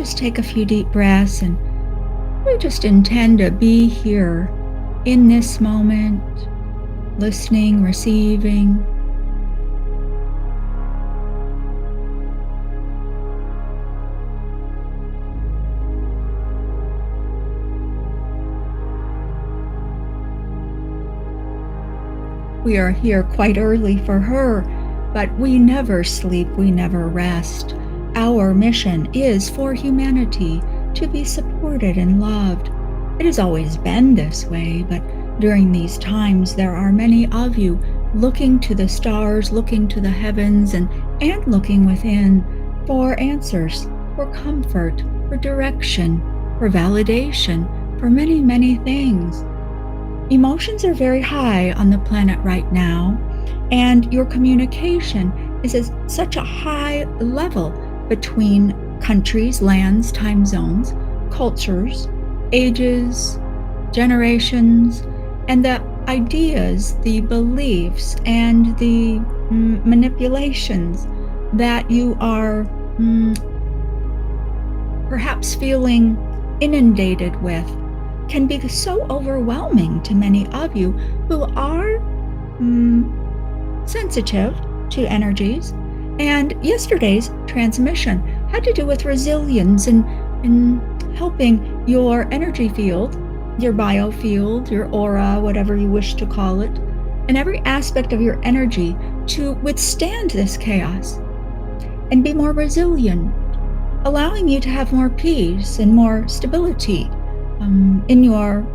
just take a few deep breaths and we just intend to be here in this moment, listening, receiving. We are here quite early for her, but we never sleep, we never rest. Our mission is for humanity to be supported and loved. It has always been this way, but during these times there are many of you looking to the stars, looking to the heavens, and looking within for answers, for comfort, for direction, for validation, for many, many things. Emotions are very high on the planet right now, and your communication is at such a high level between countries, lands, time zones, cultures, ages, generations, and the ideas, the beliefs, and the manipulations that you are perhaps feeling inundated with can be so overwhelming to many of you who are sensitive to energies. And yesterday's transmission had to do with resilience and helping your energy field, your biofield, your aura, whatever you wish to call it, and every aspect of your energy to withstand this chaos and be more resilient, allowing you to have more peace and more stability in your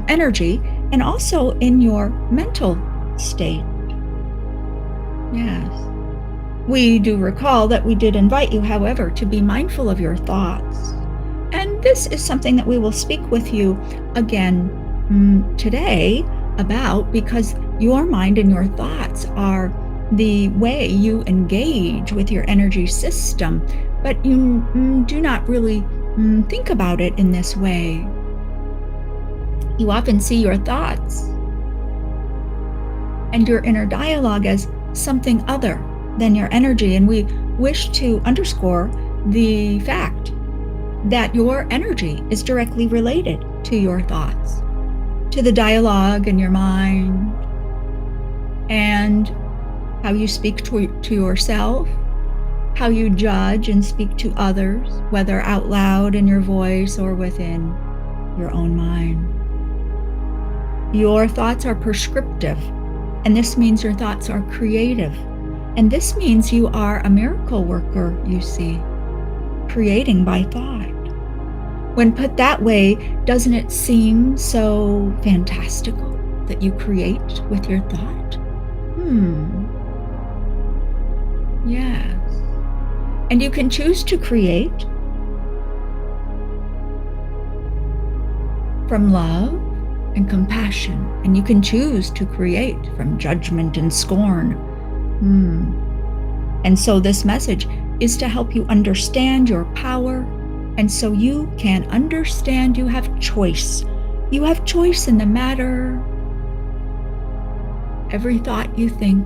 energy and also in your mental state. Yes. We do recall that we did invite you, however, to be mindful of your thoughts. And this is something that we will speak with you again today about, because your mind and your thoughts are the way you engage with your energy system, but you do not really think about it in this way. You often see your thoughts and your inner dialogue as something other than your energy, and we wish to underscore the fact that your energy is directly related to your thoughts, to the dialogue in your mind, and how you speak to yourself, how you judge and speak to others, whether out loud in your voice or within your own mind. Your thoughts are prescriptive, and this means your thoughts are creative. And this means you are a miracle worker, you see, creating by thought. When put that way, doesn't it seem so fantastical that you create with your thought? Yes. And you can choose to create from love and compassion, and you can choose to create from judgment and scorn. And so this message is to help you understand your power, and so you can understand you have choice. You have choice in the matter. Every thought you think,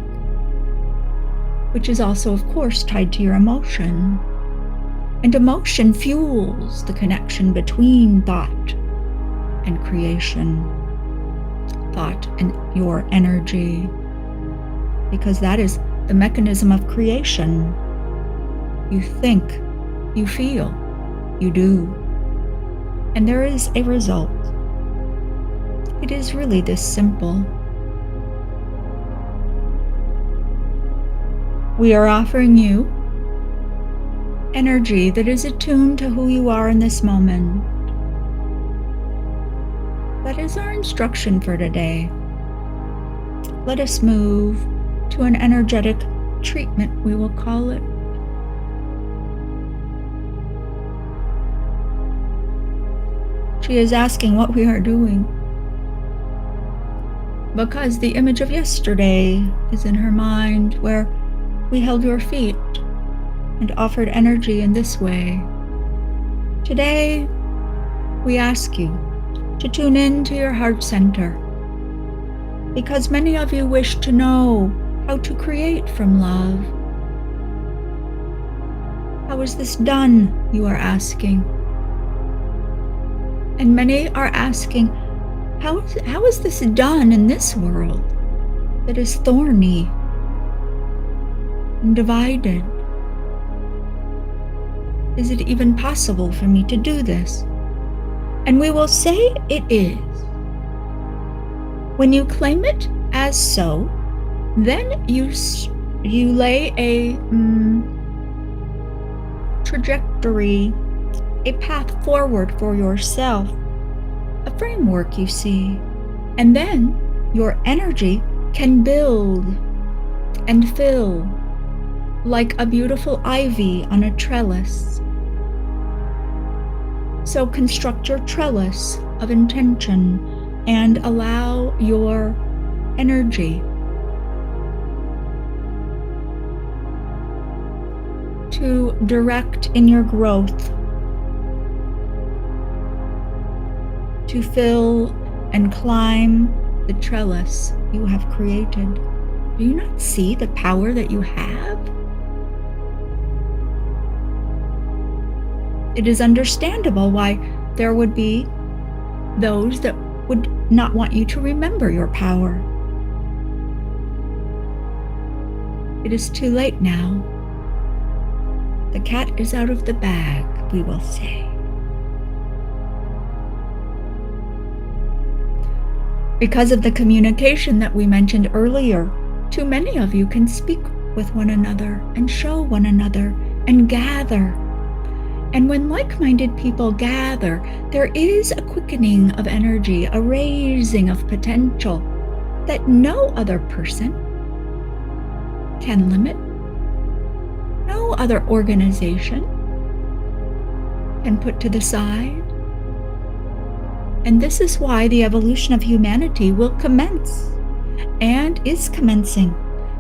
which is also, of course, tied to your emotion. And emotion fuels the connection between thought and creation, thought and your energy, because that is the mechanism of creation. You think, you feel, you do, and there is a result. It is really this simple. We are offering you energy that is attuned to who you are in this moment. That is our instruction for today. Let us move to an energetic treatment, we will call it. She is asking what we are doing, because the image of yesterday is in her mind, where we held your feet and offered energy in this way. Today, we ask you to tune in to your heart center, because many of you wish to know how to create from love. How is this done? You are asking. And many are asking, how is this done in this world that is thorny and divided? Is it even possible for me to do this? And we will say it is. When you claim it as so, then you lay a trajectory, a path forward for yourself, a framework, you see. And then your energy can build and fill like a beautiful ivy on a trellis. So construct your trellis of intention and allow your energy to direct in your growth, to fill and climb the trellis you have created. Do you not see the power that you have? It is understandable why there would be those that would not want you to remember your power. It is too late now. The cat is out of the bag, we will say. Because of the communication that we mentioned earlier, too many of you can speak with one another and show one another and gather. And when like-minded people gather, there is a quickening of energy, a raising of potential that no other person can limit, no other organization can put to the side. And this is why the evolution of humanity will commence and is commencing,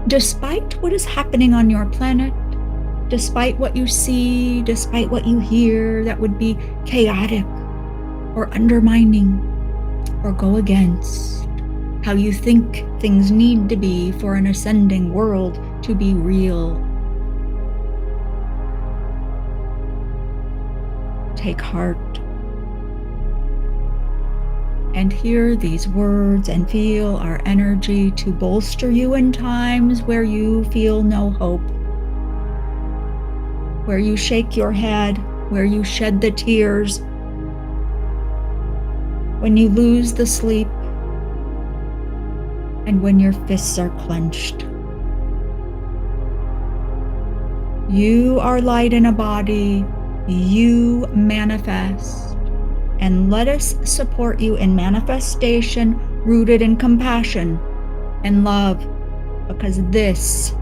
despite what is happening on your planet, despite what you see, despite what you hear that would be chaotic or undermining or go against how you think things need to be for an ascending world to be real. Take heart and hear these words and feel our energy to bolster you in times where you feel no hope, where you shake your head, where you shed the tears, when you lose the sleep, and when your fists are clenched. You are light in a body, you manifest, and let us support you in manifestation rooted in compassion and love, because this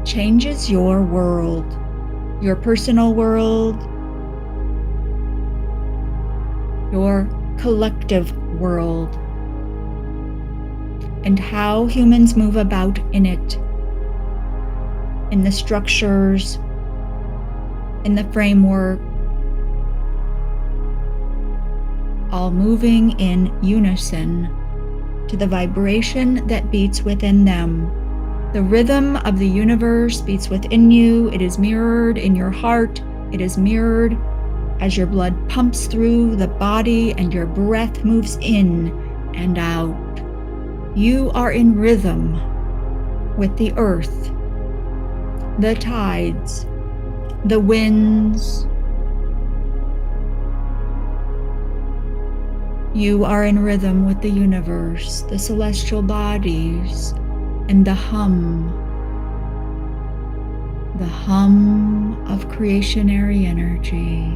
changes your world, your personal world, your collective world, and how humans move about in it, in the structures, in the framework, all moving in unison to the vibration that beats within them. The rhythm of the universe beats within you. It is mirrored in your heart. It is mirrored as your blood pumps through the body and your breath moves in and out. You are in rhythm with the earth, the tides, the winds. You are in rhythm with the universe, the celestial bodies, and the hum of creationary energy.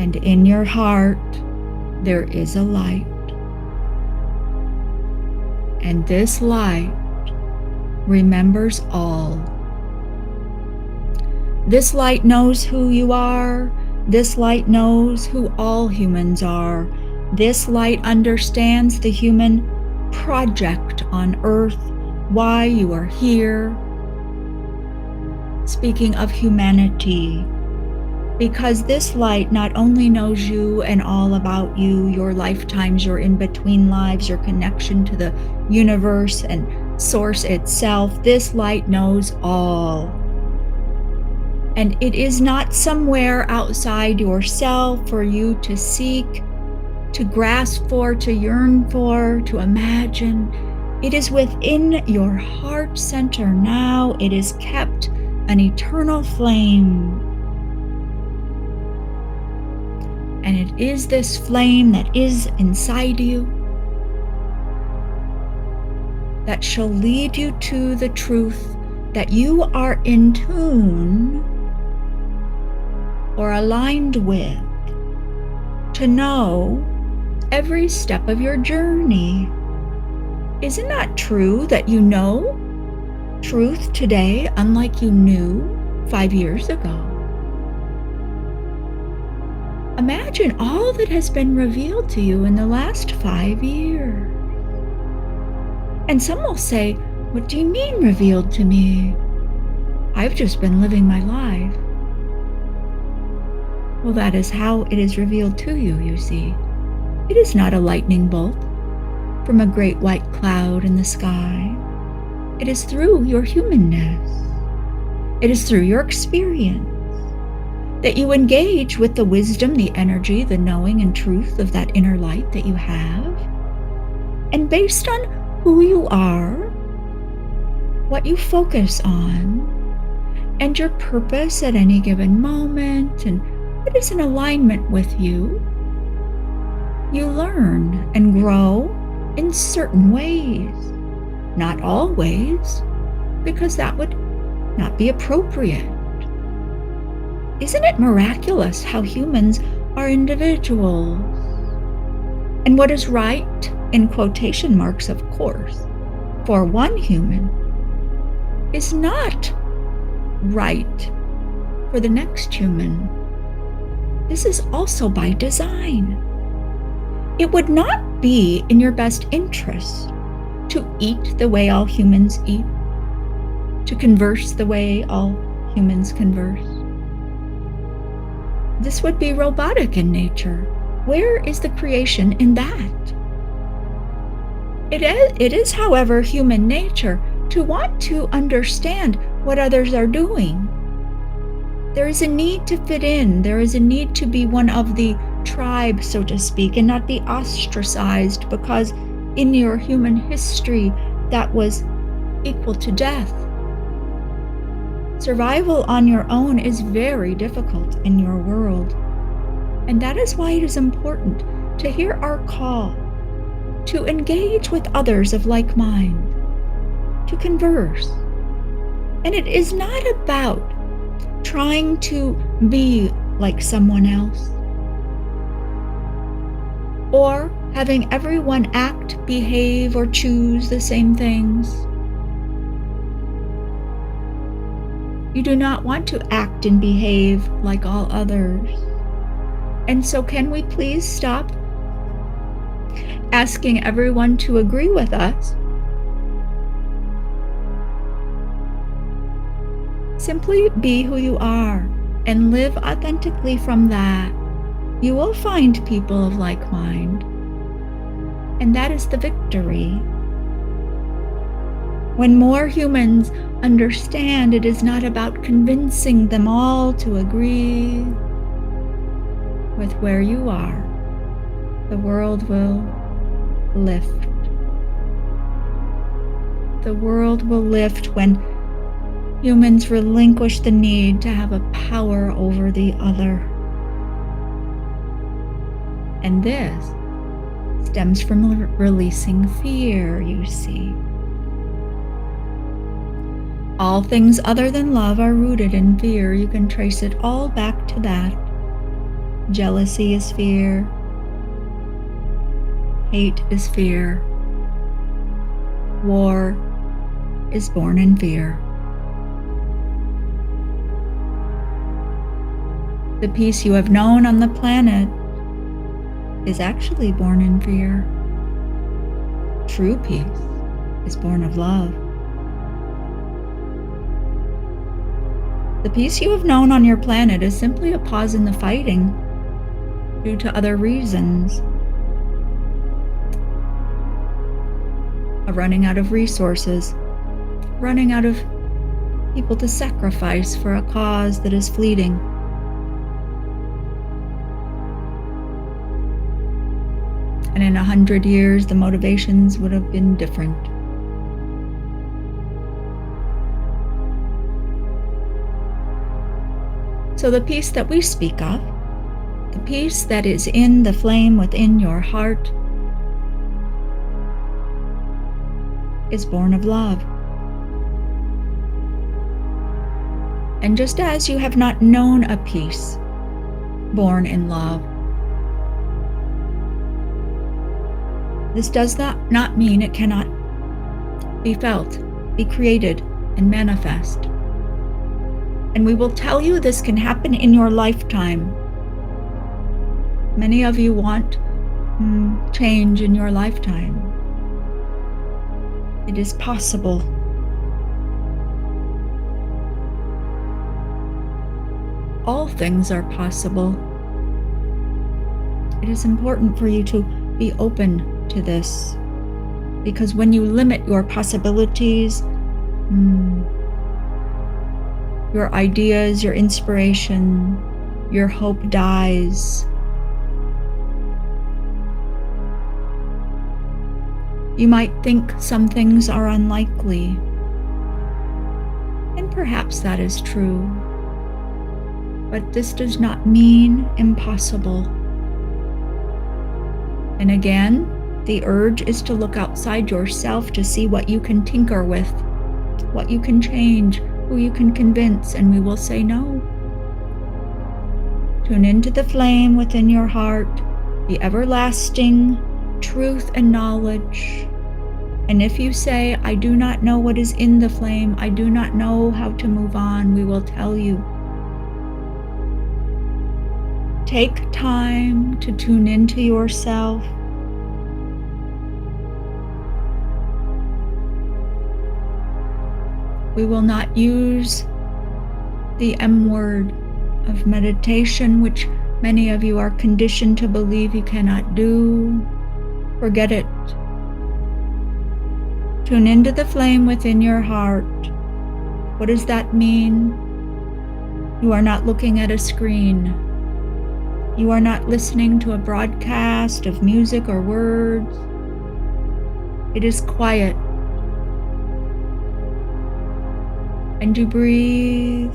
And in your heart, there is a light. And this light remembers all. This light knows who you are. This light knows who all humans are. This light understands the human project on earth, why you are here. Speaking of humanity, because this light not only knows you and all about you, your lifetimes, your in-between lives, your connection to the universe and source itself, this light knows all. And it is not somewhere outside yourself for you to seek, to grasp for, to yearn for, to imagine. It is within your heart center now. It is kept an eternal flame. And it is this flame that is inside you that shall lead you to the truth that you are in tune or aligned with, to know every step of your journey. Isn't that true that you know truth today unlike you knew 5 years ago? Imagine all that has been revealed to you in the last 5 years. And some will say, "What do you mean revealed to me? I've just been living my life." Well, that is how it is revealed to you, you see. It is not a lightning bolt from a great white cloud in the sky. It is through your humanness. It is through your experience that you engage with the wisdom, the energy, the knowing and truth of that inner light that you have. And based on who you are, what you focus on, and your purpose at any given moment, and what is in alignment with you, you learn and grow in certain ways. Not always, because that would not be appropriate. Isn't it miraculous how humans are individuals? And what is right, in quotation marks, of course, for one human is not right for the next human. This is also by design. It would not be in your best interest to eat the way all humans eat, to converse the way all humans converse. This would be robotic in nature. Where is the creation in that? It is, however, human nature to want to understand what others are doing. There is a need to fit in. There is a need to be one of the tribe, so to speak, and not be ostracized, because in your human history, that was equal to death. Survival on your own is very difficult in your world. And that is why it is important to hear our call, to engage with others of like mind, to converse. And it is not about trying to be like someone else, or having everyone act, behave, or choose the same things. You do not want to act and behave like all others. And so can we please stop asking everyone to agree with us? Simply be who you are and live authentically from that. You will find people of like mind, and that is the victory. When more humans understand, it is not about convincing them all to agree with where you are. The world will lift. The world will lift when humans relinquish the need to have a power over the other. And this stems from releasing fear, you see. All things other than love are rooted in fear. You can trace it all back to that. Jealousy is fear. Hate is fear. War is born in fear. The peace you have known on the planet is actually born in fear. True peace is born of love. The peace you have known on your planet is simply a pause in the fighting due to other reasons. A running out of resources, running out of people to sacrifice for a cause that is fleeting. And in 100 years, the motivations would have been different. So the peace that we speak of, the peace that is in the flame within your heart, is born of love. And just as you have not known a peace born in love, this does not mean it cannot be felt, be created, and manifest. And we will tell you this can happen in your lifetime. Many of you want change in your lifetime. It is possible. All things are possible. It is important for you to be open to this, because when you limit your possibilities, your ideas, your inspiration, your hope dies. You might think some things are unlikely, and perhaps that is true, but this does not mean impossible. And again, the urge is to look outside yourself to see what you can tinker with, what you can change, who you can convince, and we will say no. Tune into the flame within your heart, the everlasting truth and knowledge. And if you say, I do not know what is in the flame, I do not know how to move on, we will tell you. Take time to tune into yourself. We will not use the M word of meditation, which many of you are conditioned to believe you cannot do. Forget it. Tune into the flame within your heart. What does that mean? You are not looking at a screen. You are not listening to a broadcast of music or words. It is quiet. And you breathe,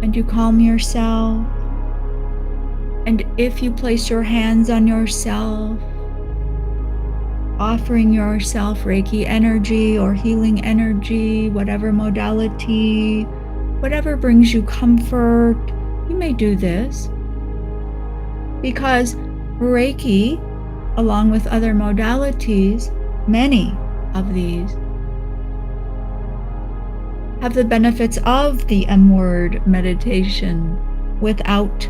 and you calm yourself. And if you place your hands on yourself, offering yourself Reiki energy or healing energy, whatever modality, whatever brings you comfort, you may do this. Because Reiki, along with other modalities, many of these, have the benefits of the M word meditation without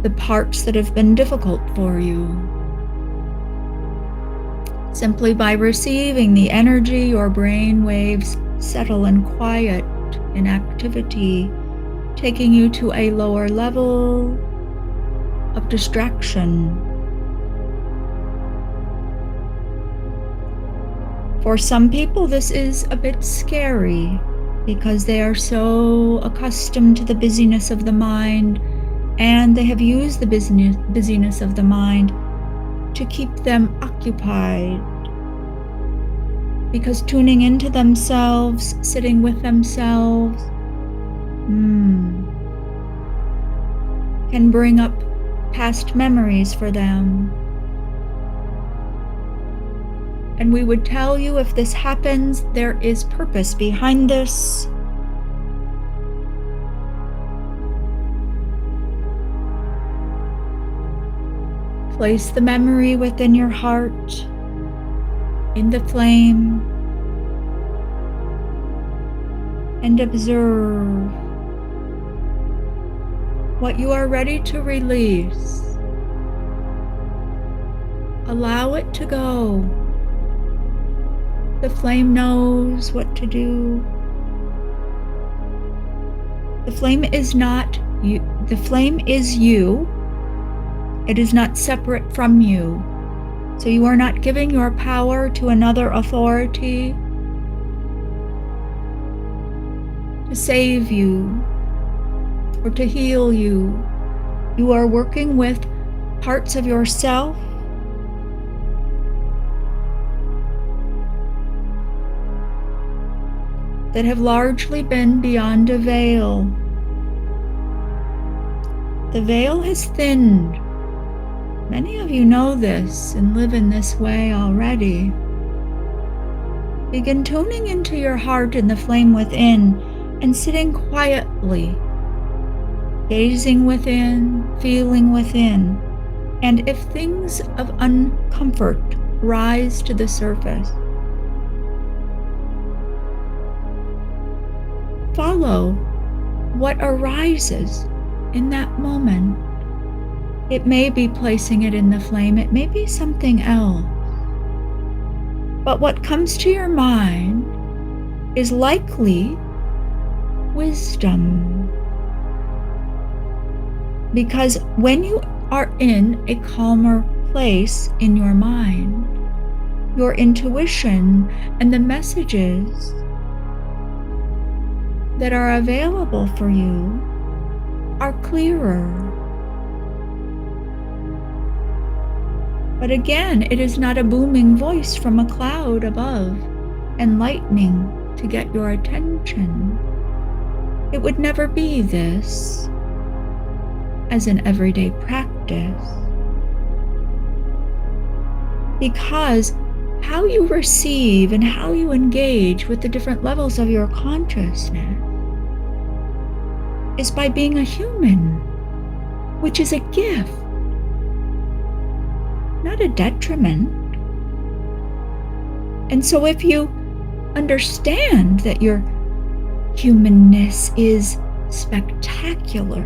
the parts that have been difficult for you. Simply by receiving the energy, your brain waves settle and quiet in activity, taking you to a lower level of distraction. For some people, this is a bit scary because they are so accustomed to the busyness of the mind, and they have used the busyness of the mind to keep them occupied. Because tuning into themselves, sitting with themselves, can bring up past memories for them. And we would tell you, if this happens, there is purpose behind this. Place the memory within your heart, in the flame, and observe what you are ready to release. Allow it to go. The flame knows what to do. The flame is not you. The flame is you. It is not separate from you. So you are not giving your power to another authority to save you or to heal you. You are working with parts of yourself that have largely been beyond a veil. The veil has thinned. Many of you know this and live in this way already. Begin tuning into your heart and the flame within and sitting quietly, gazing within, feeling within. And if things of uncomfort rise to the surface, follow what arises in that moment. It may be placing it in the flame, it may be something else. But what comes to your mind is likely wisdom. Because when you are in a calmer place in your mind, your intuition and the messages that are available for you are clearer. But again, it is not a booming voice from a cloud above and lightning to get your attention. It would never be this as an everyday practice. Because how you receive and how you engage with the different levels of your consciousness is by being a human, which is a gift, not a detriment. And so if you understand that your humanness is spectacular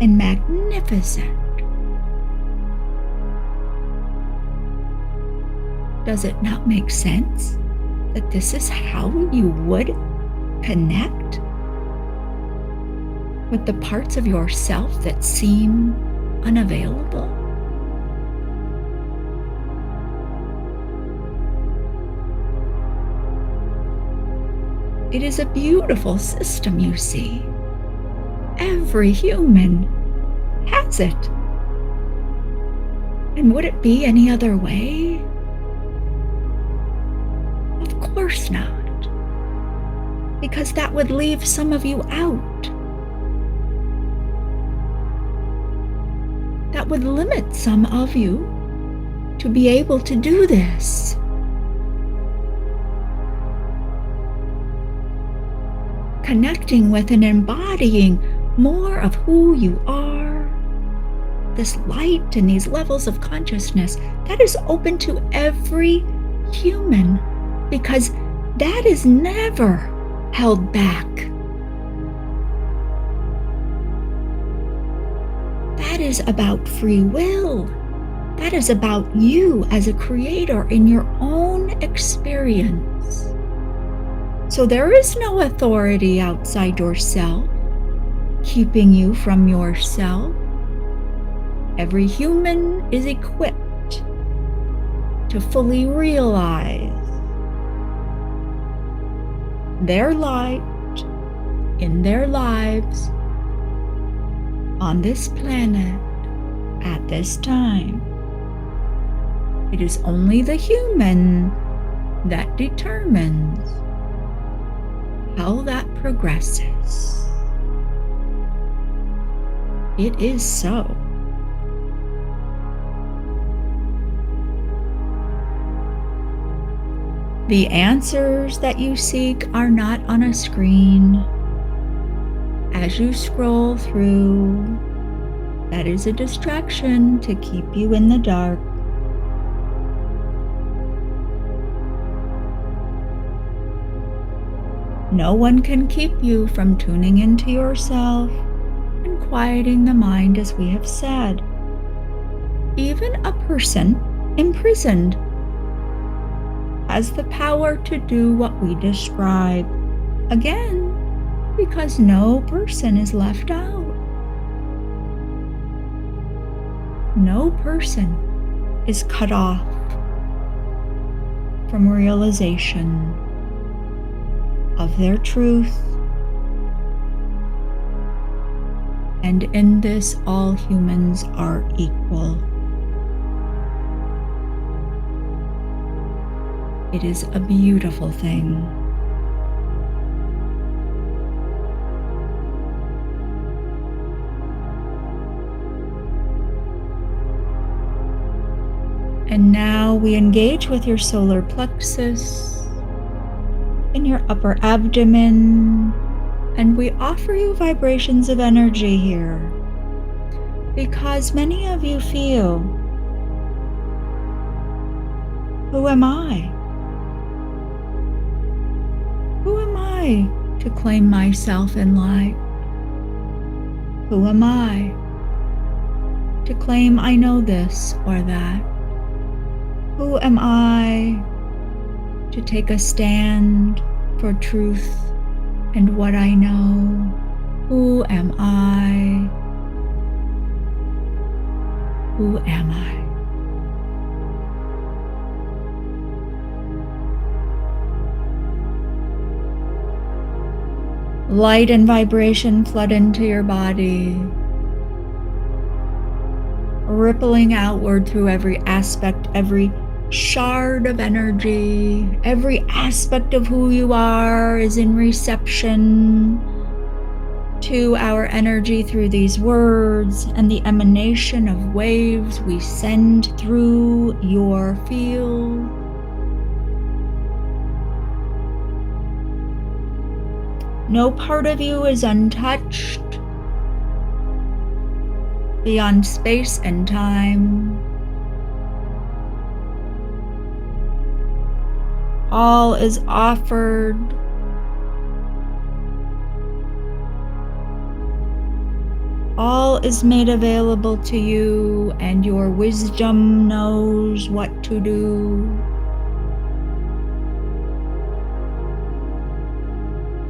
and magnificent, does it not make sense that this is how you would connect with the parts of yourself that seem unavailable? It is a beautiful system, you see. Every human has it. And would it be any other way? Of course not. Because that would leave some of you out. That would limit some of you to be able to do this. Connecting with and embodying more of who you are, this light and these levels of consciousness, that is open to every human, because that is never held back. That is about free will. That is about you as a creator in your own experience. So there is no authority outside yourself keeping you from yourself. Every human is equipped to fully realize their light in their lives on this planet at this time. It is only the human that determines how that progresses. It is so. The answers that you seek are not on a screen. As you scroll through, that is a distraction to keep you in the dark. No one can keep you from tuning into yourself and quieting the mind, as we have said. Even a person imprisoned has the power to do what we describe. Again, because no person is left out. No person is cut off from realization of their truth, and in this all humans are equal. It is a beautiful thing. And now we engage with your solar plexus in your upper abdomen, and we offer you vibrations of energy here because many of you feel, who am I? Who am I to claim myself in light? Who am I to claim I know this or that? Who am I to take a stand for truth and what I know? Who am I? Who am I? Light and vibration flood into your body, rippling outward through every aspect, every shard of energy, every aspect of who you are is in reception to our energy through these words and the emanation of waves we send through your field. No part of you is untouched beyond space and time. All is offered. All is made available to you, and your wisdom knows what to do.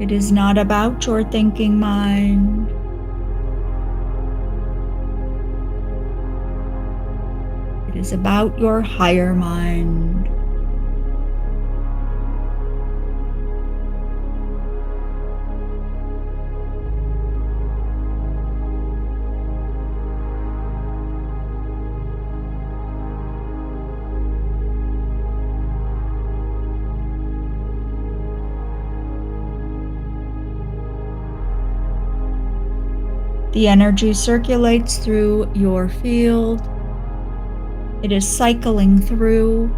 It is not about your thinking mind. It is about your higher mind. The energy circulates through your field. It is cycling through.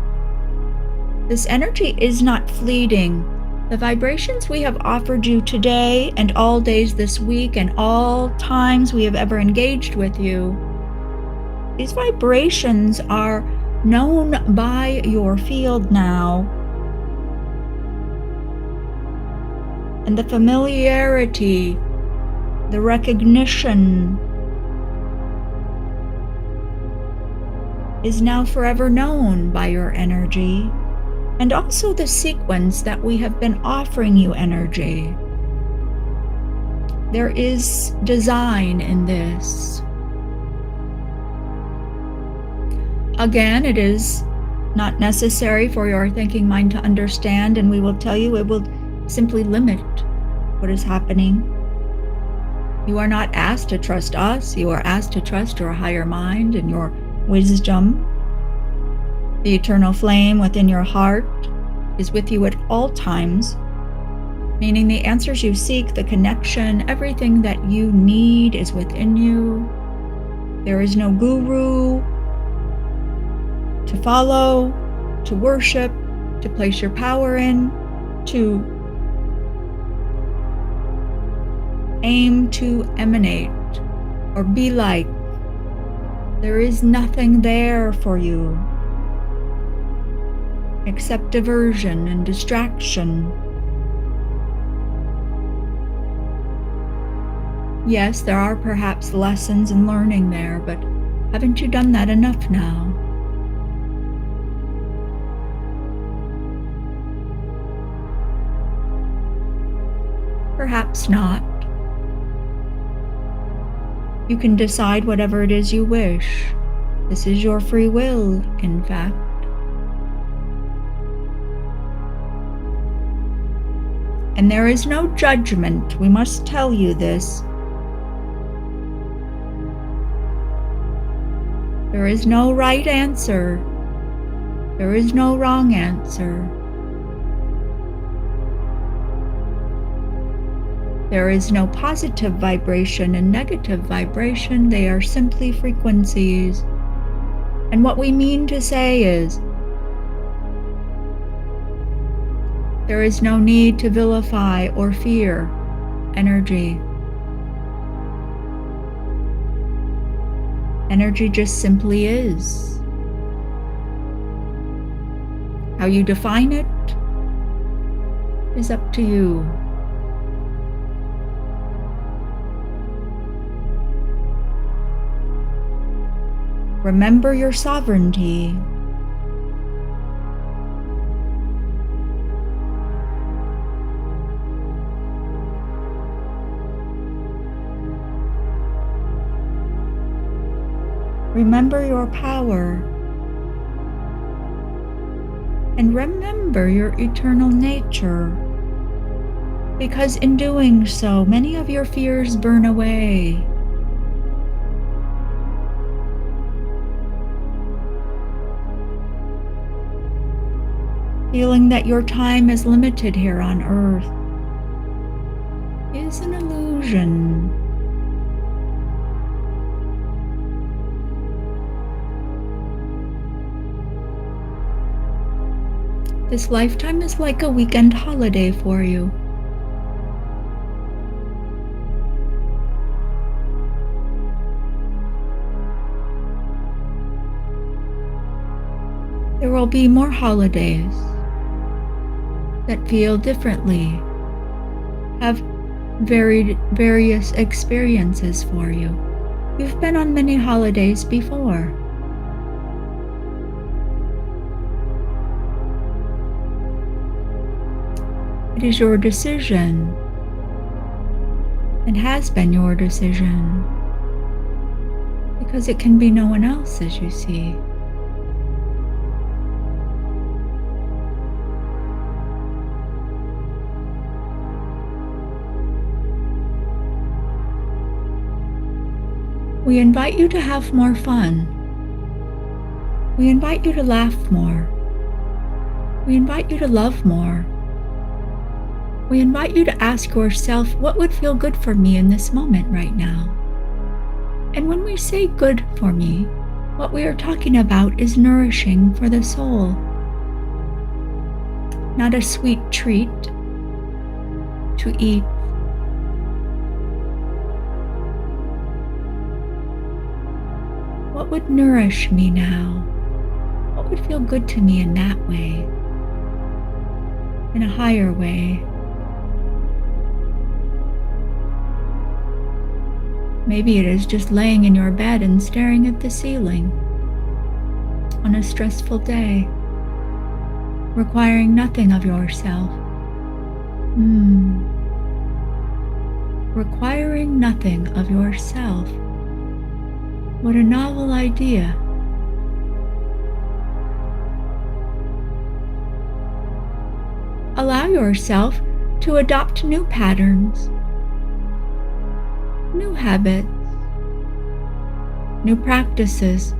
This energy is not fleeting. The vibrations we have offered you today and all days this week and all times we have ever engaged with you, these vibrations are known by your field now. And the familiarity, the recognition is now forever known by your energy, and also the sequence that we have been offering you energy. There is design in this. Again, it is not necessary for your thinking mind to understand, and we will tell you it will simply limit what is happening. You are not asked to trust us. You are asked to trust your higher mind and your wisdom. The eternal flame within your heart is with you at all times, meaning the answers you seek, the connection, everything that you need is within you. There is no guru to follow, to worship, to place your power in, to aim to emanate or be like. There is nothing there for you except diversion and distraction. Yes, there are perhaps lessons and learning there, but haven't you done that enough now? Perhaps not. You can decide whatever it is you wish. This is your free will, in fact. And there is no judgment. We must tell you this. There is no right answer. There is no wrong answer. There is no positive vibration and negative vibration. They are simply frequencies. And what we mean to say is, there is no need to vilify or fear energy. Energy just simply is. How you define it is up to you. Remember your sovereignty. Remember your power. And remember your eternal nature. Because in doing so, many of your fears burn away. Feeling that your time is limited here on earth is an illusion. This lifetime is like a weekend holiday for you. There will be more holidays that feel differently, have various experiences for you. You've been on many holidays before. It is your decision, and has been your decision, because it can be no one else, as you see. We invite you to have more fun. We invite you to laugh more. We invite you to love more. We invite you to ask yourself, what would feel good for me in this moment right now? And when we say good for me, what we are talking about is nourishing for the soul. Not a sweet treat to eat. What would nourish me now? What would feel good to me in that way? In a higher way? Maybe it is just laying in your bed and staring at the ceiling on a stressful day, requiring nothing of yourself. Requiring nothing of yourself. What a novel idea. Allow yourself to adopt new patterns, new habits, new practices,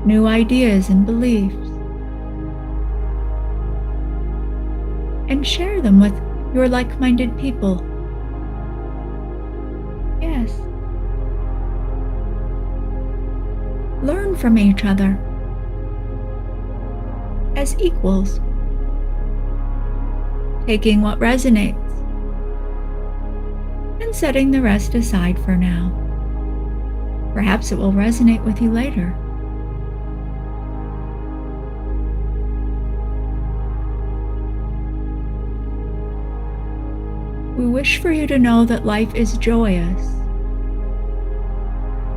new ideas and beliefs, and share them with your like-minded people. Yes. Learn from each other as equals, taking what resonates and setting the rest aside for now. Perhaps it will resonate with you later. We wish for you to know that life is joyous,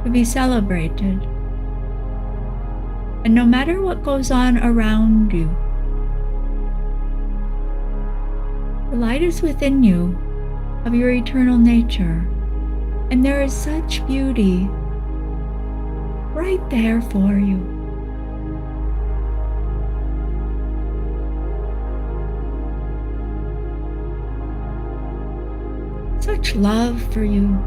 to be celebrated, and no matter what goes on around you, the light is within you of your eternal nature, And there is such beauty right there for you. Such love for you.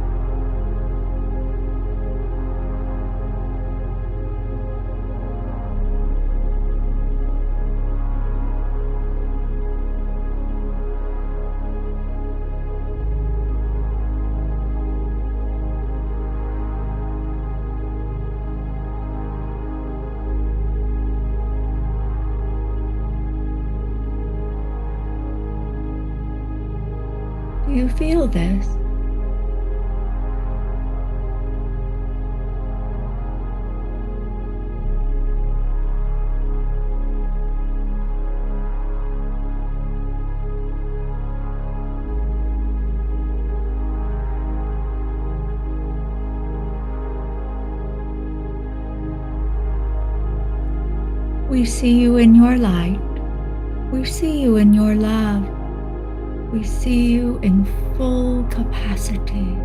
Do you feel this? We see you in your light. We see you in your love. We see you in full capacity.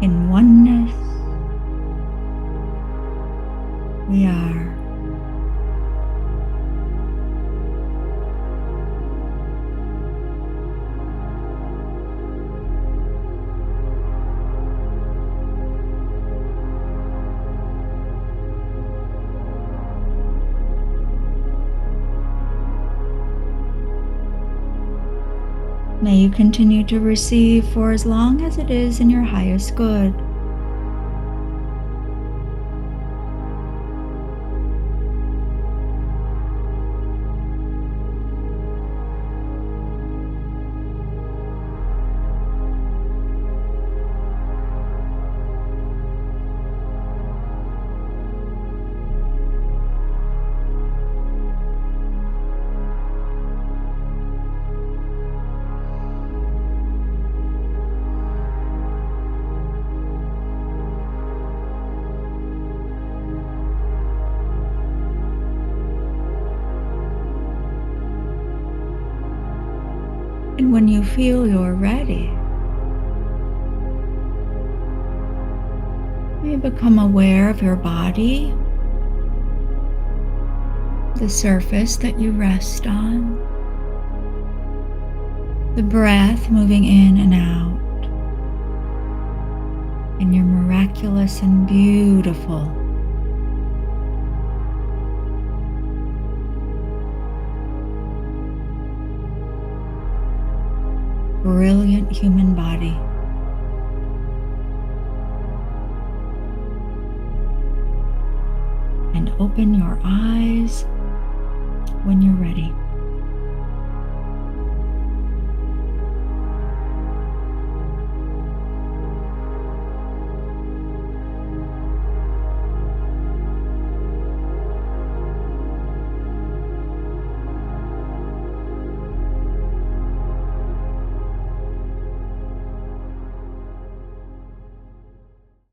In oneness, we are. May you continue to receive for as long as it is in your highest good. And when you feel you're ready, you become aware of your body, the surface that you rest on, the breath moving in and out, and your miraculous and beautiful brilliant human body. And open your eyes when you're ready.